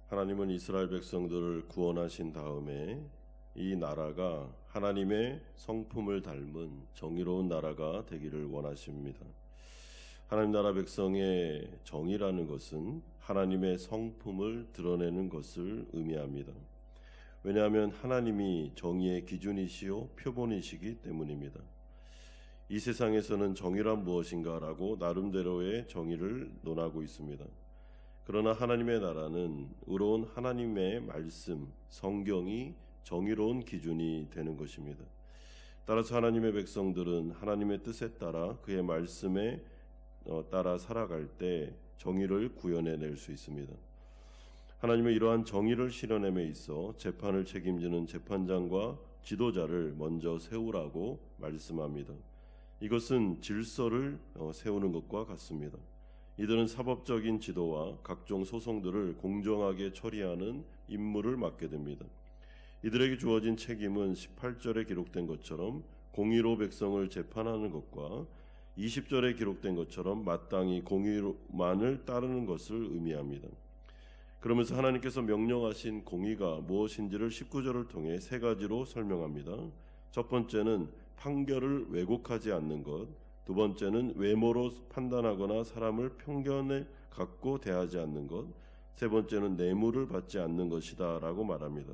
하나님은 이스라엘 백성들을 구원하신 다음에 이 나라가 하나님의 성품을 닮은 정의로운 나라가 되기를 원하십니다. 하나님 나라 백성의 정의라는 것은 하나님의 성품을 드러내는 것을 의미합니다. 왜냐하면 하나님이 정의의 기준이시요 표본이시기 때문입니다. 이 세상에서는 정의란 무엇인가라고 나름대로의 정의를 논하고 있습니다. 그러나 하나님의 나라는 의로운 하나님의 말씀, 성경이 정의로운 기준이 되는 것입니다. 따라서 하나님의 백성들은 하나님의 뜻에 따라 그의 말씀에 따라 살아갈 때 정의를 구현해낼 수 있습니다. 하나님은 이러한 정의를 실현함에 있어 재판을 책임지는 재판장과 지도자를 먼저 세우라고 말씀합니다. 이것은 질서를 세우는 것과 같습니다. 이들은 사법적인 지도와 각종 소송들을 공정하게 처리하는 임무를 맡게 됩니다. 이들에게 주어진 책임은 18절에 기록된 것처럼 공의로 백성을 재판하는 것과 20절에 기록된 것처럼 마땅히 공의만을 따르는 것을 의미합니다. 그러면서 하나님께서 명령하신 공의가 무엇인지를 19절을 통해 세 가지로 설명합니다. 첫 번째는 판결을 왜곡하지 않는 것, 두 번째는 외모로 판단하거나 사람을 편견에 갖고 대하지 않는 것, 세 번째는 뇌물을 받지 않는 것이다 라고 말합니다.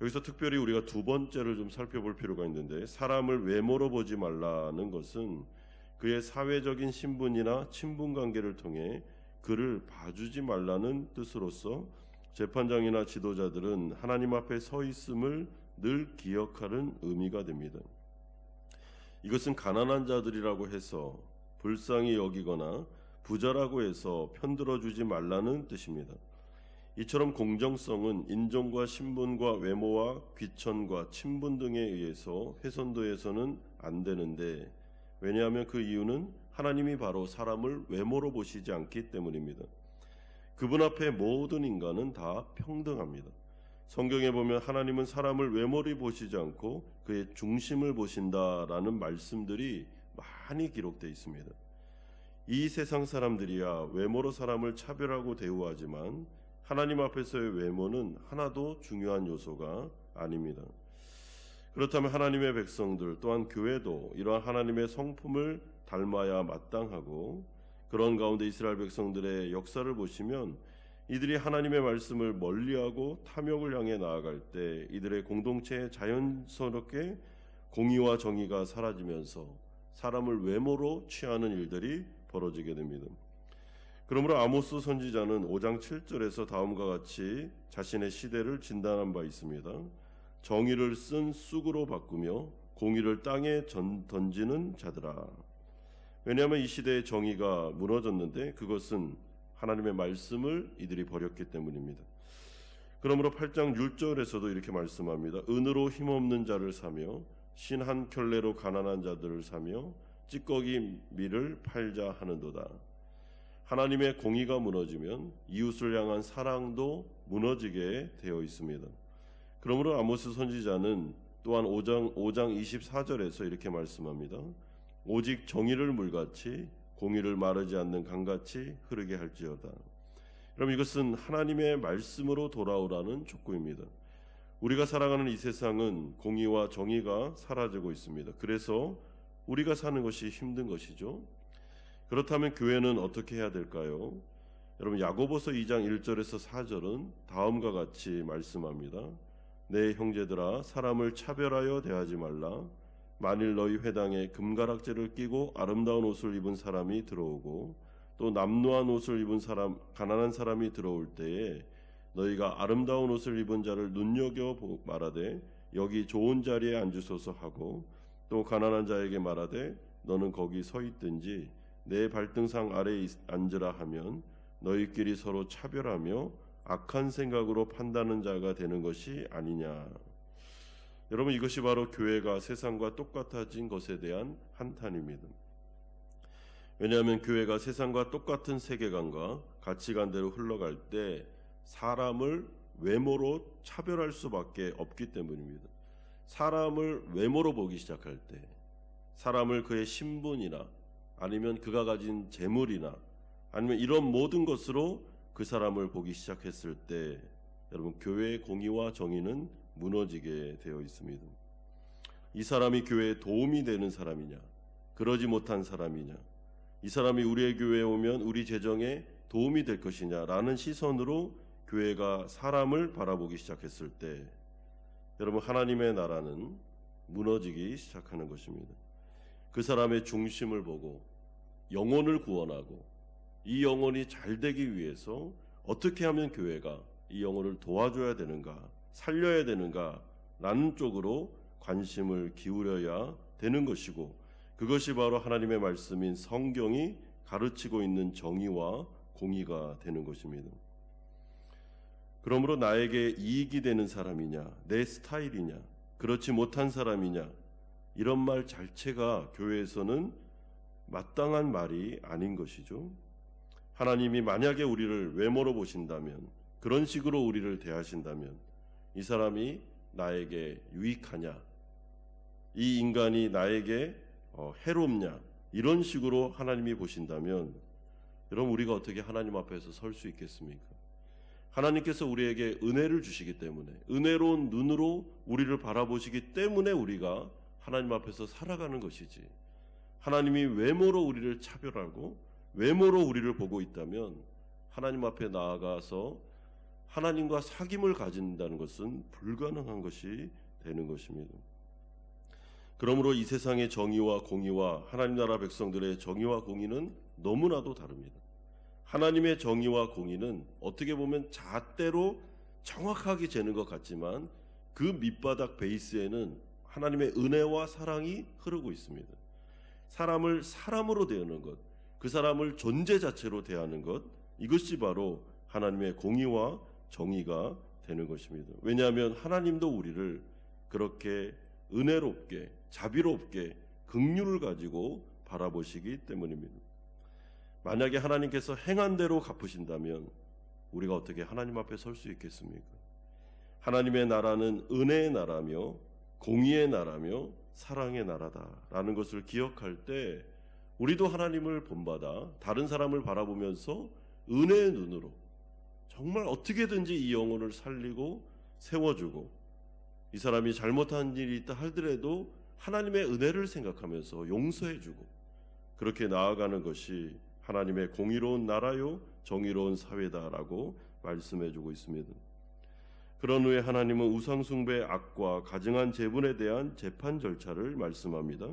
여기서 특별히 우리가 두 번째를 좀 살펴볼 필요가 있는데, 사람을 외모로 보지 말라는 것은 그의 사회적인 신분이나 친분관계를 통해 그를 봐주지 말라는 뜻으로서 재판장이나 지도자들은 하나님 앞에 서 있음을 늘 기억하는 의미가 됩니다. 이것은 가난한 자들이라고 해서 불쌍히 여기거나 부자라고 해서 편들어주지 말라는 뜻입니다. 이처럼 공정성은 인종과 신분과 외모와 귀천과 친분 등에 의해서 훼손되어서는 안 되는데, 왜냐하면 그 이유는 하나님이 바로 사람을 외모로 보시지 않기 때문입니다. 그분 앞에 모든 인간은 다 평등합니다. 성경에 보면 하나님은 사람을 외모를 보시지 않고 그의 중심을 보신다라는 말씀들이 많이 기록되어 있습니다. 이 세상 사람들이야 외모로 사람을 차별하고 대우하지만 하나님 앞에서의 외모는 하나도 중요한 요소가 아닙니다. 그렇다면 하나님의 백성들 또한 교회도 이러한 하나님의 성품을 닮아야 마땅하고, 그런 가운데 이스라엘 백성들의 역사를 보시면 이들이 하나님의 말씀을 멀리하고 탐욕을 향해 나아갈 때 이들의 공동체에 자연스럽게 공의와 정의가 사라지면서 사람을 외모로 취하는 일들이 벌어지게 됩니다. 그러므로 아모스 선지자는 5장 7절에서 다음과 같이 자신의 시대를 진단한 바 있습니다. 정의를 쓴 쑥으로 바꾸며 공의를 땅에 던지는 자들아. 왜냐하면 이 시대의 정의가 무너졌는데 그것은 하나님의 말씀을 이들이 버렸기 때문입니다. 그러므로 8장 6절에서도 이렇게 말씀합니다. 은으로 힘없는 자를 사며 신 한 켤레로 가난한 자들을 사며 찌꺼기 밀을 팔자 하는도다. 하나님의 공의가 무너지면 이웃을 향한 사랑도 무너지게 되어 있습니다. 그러므로 아모스 선지자는 또한 5장 24절에서 이렇게 말씀합니다. 오직 정의를 물같이 공의를 마르지 않는 강같이 흐르게 할지어다. 그럼 이것은 하나님의 말씀으로 돌아오라는 촉구입니다. 우리가 살아가는 이 세상은 공의와 정의가 사라지고 있습니다. 그래서 우리가 사는 것이 힘든 것이죠. 그렇다면 교회는 어떻게 해야 될까요? 여러분, 야고보서 2장 1절에서 4절은 다음과 같이 말씀합니다. 내 형제들아, 사람을 차별하여 대하지 말라. 만일 너희 회당에 금가락지를 끼고 아름다운 옷을 입은 사람이 들어오고 또 남루한 옷을 입은 가난한 사람이 들어올 때에 너희가 아름다운 옷을 입은 자를 눈여겨 말하되 여기 좋은 자리에 앉으소서 하고, 또 가난한 자에게 말하되 너는 거기 서 있든지 내 발등상 아래에 앉으라 하면 너희끼리 서로 차별하며 악한 생각으로 판다는 자가 되는 것이 아니냐. 여러분, 이것이 바로 교회가 세상과 똑같아진 것에 대한 한탄입니다. 왜냐하면 교회가 세상과 똑같은 세계관과 가치관대로 흘러갈 때 사람을 외모로 차별할 수밖에 없기 때문입니다. 사람을 외모로 보기 시작할 때, 사람을 그의 신분이나 아니면 그가 가진 재물이나 아니면 이런 모든 것으로 그 사람을 보기 시작했을 때 여러분 교회의 공의와 정의는 무너지게 되어 있습니다. 이 사람이 교회에 도움이 되는 사람이냐, 그러지 못한 사람이냐, 이 사람이 우리의 교회에 오면 우리 재정에 도움이 될 것이냐라는 시선으로 교회가 사람을 바라보기 시작했을 때 여러분 하나님의 나라는 무너지기 시작하는 것입니다. 그 사람의 중심을 보고 영혼을 구원하고 이 영혼이 잘 되기 위해서 어떻게 하면 교회가 이 영혼을 도와줘야 되는가, 살려야 되는가 라는 쪽으로 관심을 기울여야 되는 것이고, 그것이 바로 하나님의 말씀인 성경이 가르치고 있는 정의와 공의가 되는 것입니다. 그러므로 나에게 이익이 되는 사람이냐, 내 스타일이냐, 그렇지 못한 사람이냐, 이런 말 자체가 교회에서는 마땅한 말이 아닌 것이죠. 하나님이 만약에 우리를 외모로 보신다면, 그런 식으로 우리를 대하신다면 이 사람이 나에게 유익하냐, 이 인간이 나에게 해롭냐, 이런 식으로 하나님이 보신다면 여러분 우리가 어떻게 하나님 앞에서 설 수 있겠습니까? 하나님께서 우리에게 은혜를 주시기 때문에, 은혜로운 눈으로 우리를 바라보시기 때문에 우리가 하나님 앞에서 살아가는 것이지, 하나님이 외모로 우리를 차별하고 외모로 우리를 보고 있다면 하나님 앞에 나아가서 하나님과 사귐을 가진다는 것은 불가능한 것이 되는 것입니다. 그러므로 이 세상의 정의와 공의와 하나님 나라 백성들의 정의와 공의는 너무나도 다릅니다. 하나님의 정의와 공의는 어떻게 보면 잣대로 정확하게 재는 것 같지만 그 밑바닥 베이스에는 하나님의 은혜와 사랑이 흐르고 있습니다. 사람을 사람으로 대하는 것, 그 사람을 존재 자체로 대하는 것, 이것이 바로 하나님의 공의와 정의가 되는 것입니다. 왜냐하면 하나님도 우리를 그렇게 은혜롭게, 자비롭게, 긍휼을 가지고 바라보시기 때문입니다. 만약에 하나님께서 행한 대로 갚으신다면 우리가 어떻게 하나님 앞에 설 수 있겠습니까? 하나님의 나라는 은혜의 나라며 공의의 나라며 사랑의 나라다라는 것을 기억할 때 우리도 하나님을 본받아 다른 사람을 바라보면서 은혜의 눈으로 정말 어떻게든지 이 영혼을 살리고 세워주고, 이 사람이 잘못한 일이 있다 하더라도 하나님의 은혜를 생각하면서 용서해주고, 그렇게 나아가는 것이 하나님의 공의로운 나라요 정의로운 사회다라고 말씀해주고 있습니다. 그런 후에 하나님은 우상숭배의 악과 가증한 제분에 대한 재판 절차를 말씀합니다.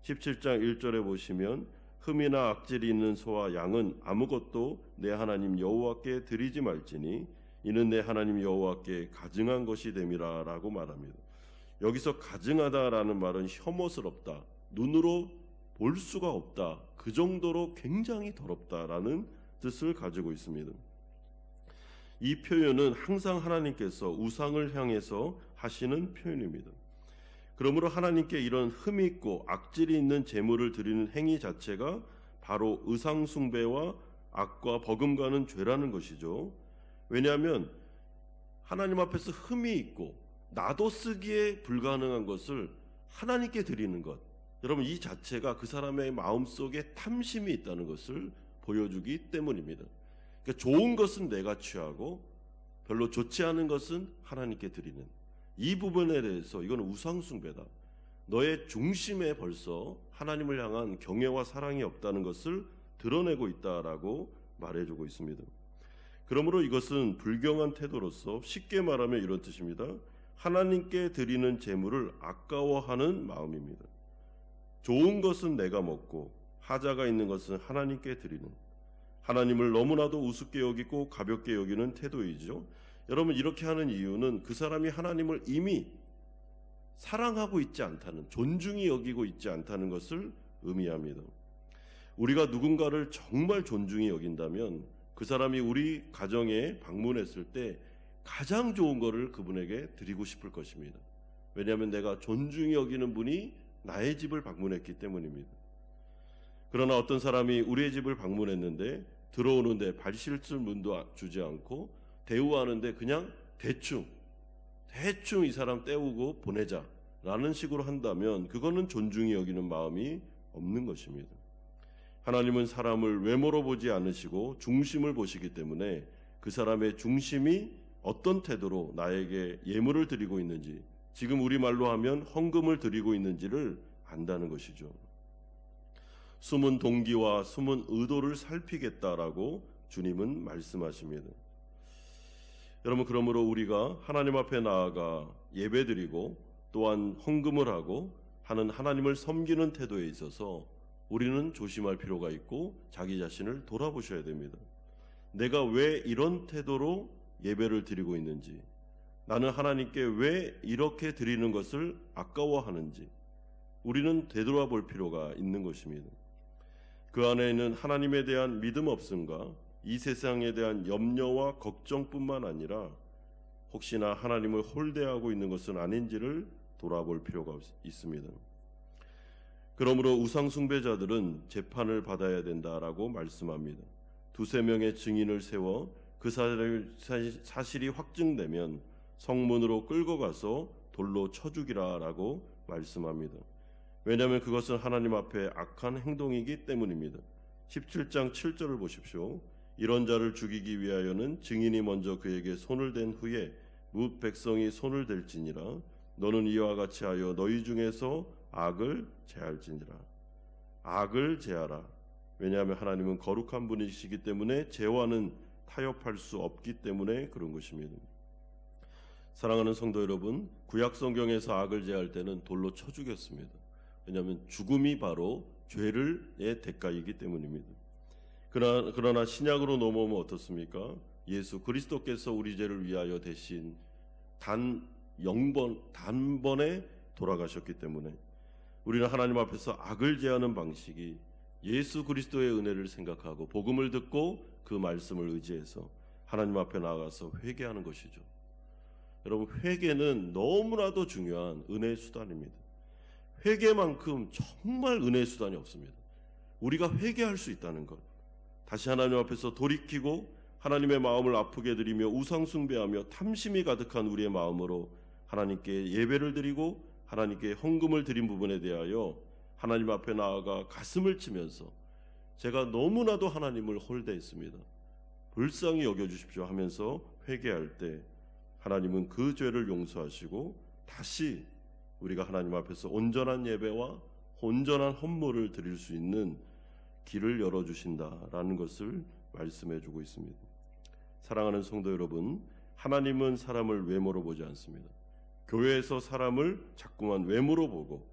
17장 1절에 보시면 흠이나 악질이 있는 소와 양은 아무것도 내 하나님 여호와께 드리지 말지니 이는 내 하나님 여호와께 가증한 것이 됨이라 라고 말합니다. 여기서 가증하다라는 말은 혐오스럽다, 눈으로 볼 수가 없다, 그 정도로 굉장히 더럽다라는 뜻을 가지고 있습니다. 이 표현은 항상 하나님께서 우상을 향해서 하시는 표현입니다. 그러므로 하나님께 이런 흠이 있고 악질이 있는 제물을 드리는 행위 자체가 바로 우상숭배와 악과 버금가는 죄라는 것이죠. 왜냐하면 하나님 앞에서 흠이 있고 나도 쓰기에 불가능한 것을 하나님께 드리는 것, 여러분 이 자체가 그 사람의 마음속에 탐심이 있다는 것을 보여주기 때문입니다. 그러니까 좋은 것은 내가 취하고 별로 좋지 않은 것은 하나님께 드리는 이 부분에 대해서 이건 우상숭배다, 너의 중심에 벌써 하나님을 향한 경외와 사랑이 없다는 것을 드러내고 있다라고 말해주고 있습니다. 그러므로 이것은 불경한 태도로서 쉽게 말하면 이런 뜻입니다. 하나님께 드리는 제물을 아까워하는 마음입니다. 좋은 것은 내가 먹고 하자가 있는 것은 하나님께 드리는, 하나님을 너무나도 우습게 여기고 가볍게 여기는 태도이죠. 여러분 이렇게 하는 이유는 그 사람이 하나님을 이미 사랑하고 있지 않다는, 존중히 여기고 있지 않다는 것을 의미합니다. 우리가 누군가를 정말 존중히 여긴다면 그 사람이 우리 가정에 방문했을 때 가장 좋은 것을 그분에게 드리고 싶을 것입니다. 왜냐하면 내가 존중히 여기는 분이 나의 집을 방문했기 때문입니다. 그러나 어떤 사람이 우리의 집을 방문했는데 들어오는데 발 씻을 문도 주지 않고 대우하는데 그냥 대충 이 사람 때우고 보내자라는 식으로 한다면 그거는 존중히 여기는 마음이 없는 것입니다. 하나님은 사람을 외모로 보지 않으시고 중심을 보시기 때문에 그 사람의 중심이 어떤 태도로 나에게 예물을 드리고 있는지, 지금 우리말로 하면 헌금을 드리고 있는지를 안다는 것이죠. 숨은 동기와 숨은 의도를 살피겠다라고 주님은 말씀하십니다. 여러분, 그러므로 우리가 하나님 앞에 나아가 예배드리고 또한 헌금을 하고 하는 하나님을 섬기는 태도에 있어서 우리는 조심할 필요가 있고 자기 자신을 돌아보셔야 됩니다. 내가 왜 이런 태도로 예배를 드리고 있는지, 나는 하나님께 왜 이렇게 드리는 것을 아까워하는지 우리는 되돌아볼 필요가 있는 것입니다. 그 안에는 하나님에 대한 믿음 없음과 이 세상에 대한 염려와 걱정뿐만 아니라 혹시나 하나님을 홀대하고 있는 것은 아닌지를 돌아볼 필요가 있습니다. 그러므로 우상 숭배자들은 재판을 받아야 된다라고 말씀합니다. 두세 명의 증인을 세워 그 사실이 확증되면 성문으로 끌고 가서 돌로 쳐 죽이라라고 말씀합니다. 왜냐하면 그것은 하나님 앞에 악한 행동이기 때문입니다. 17장 7절을 보십시오. 이런 자를 죽이기 위하여는 증인이 먼저 그에게 손을 댄 후에 뭇 백성이 손을 댈지니라. 너는 이와 같이 하여 너희 중에서 악을 제할지니라. 악을 제하라. 왜냐하면 하나님은 거룩한 분이시기 때문에 죄와는 타협할 수 없기 때문에 그런 것입니다. 사랑하는 성도 여러분, 구약 성경에서 악을 제할 때는 돌로 쳐 죽였습니다. 왜냐하면 죽음이 바로 죄의 대가이기 때문입니다. 그러나 신약으로 넘어오면 어떻습니까? 예수 그리스도께서 우리 죄를 위하여 대신 단번에 돌아가셨기 때문에 우리는 하나님 앞에서 악을 제하는 방식이 예수 그리스도의 은혜를 생각하고 복음을 듣고 그 말씀을 의지해서 하나님 앞에 나아가서 회개하는 것이죠. 여러분, 회개는 너무나도 중요한 은혜의 수단입니다. 회개만큼 정말 은혜의 수단이 없습니다. 우리가 회개할 수 있다는 것, 다시 하나님 앞에서 돌이키고 하나님의 마음을 아프게 드리며 우상 숭배하며 탐심이 가득한 우리의 마음으로 하나님께 예배를 드리고 하나님께 헌금을 드린 부분에 대하여 하나님 앞에 나아가 가슴을 치면서 제가 너무나도 하나님을 홀대했습니다, 불쌍히 여겨주십시오 하면서 회개할 때 하나님은 그 죄를 용서하시고 다시 우리가 하나님 앞에서 온전한 예배와 온전한 헌물을 드릴 수 있는 길을 열어주신다라는 것을 말씀해주고 있습니다. 사랑하는 성도 여러분, 하나님은 사람을 외모로 보지 않습니다. 교회에서 사람을 자꾸만 외모로 보고,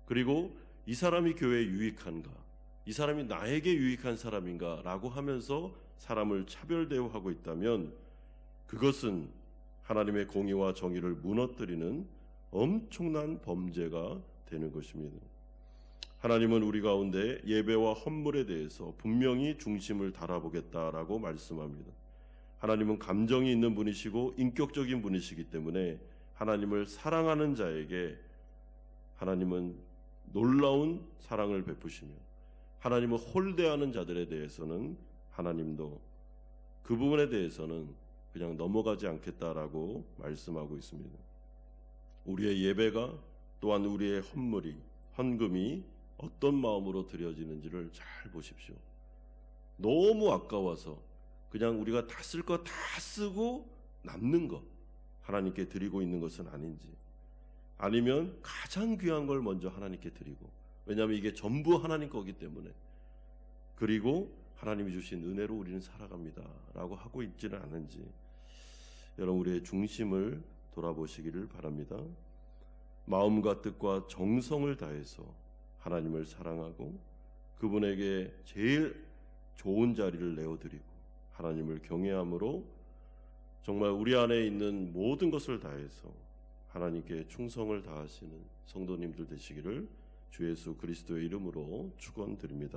그리고 이 사람이 교회에 유익한가, 이 사람이 나에게 유익한 사람인가 라고 하면서 사람을 차별 대우하고 있다면 그것은 하나님의 공의와 정의를 무너뜨리는 엄청난 범죄가 되는 것입니다. 하나님은 우리 가운데 예배와 헌물에 대해서 분명히 중심을 달아보겠다라고 말씀합니다. 하나님은 감정이 있는 분이시고 인격적인 분이시기 때문에 하나님을 사랑하는 자에게 하나님은 놀라운 사랑을 베푸시며 하나님을 홀대하는 자들에 대해서는 하나님도 그 부분에 대해서는 그냥 넘어가지 않겠다라고 말씀하고 있습니다. 우리의 예배가 또한 우리의 헌금이 어떤 마음으로 드려지는지를 잘 보십시오. 너무 아까워서 그냥 우리가 다 쓸 거 다 쓰고 남는 거 하나님께 드리고 있는 것은 아닌지, 아니면 가장 귀한 걸 먼저 하나님께 드리고, 왜냐하면 이게 전부 하나님 거기 때문에, 그리고 하나님이 주신 은혜로 우리는 살아갑니다 라고 하고 있지는 않은지 여러분, 우리의 중심을 돌아보시기를 바랍니다. 마음과 뜻과 정성을 다해서 하나님을 사랑하고 그분에게 제일 좋은 자리를 내어드리고 하나님을 경외함으로 정말 우리 안에 있는 모든 것을 다해서 하나님께 충성을 다하시는 성도님들 되시기를 주 예수 그리스도의 이름으로 축원드립니다.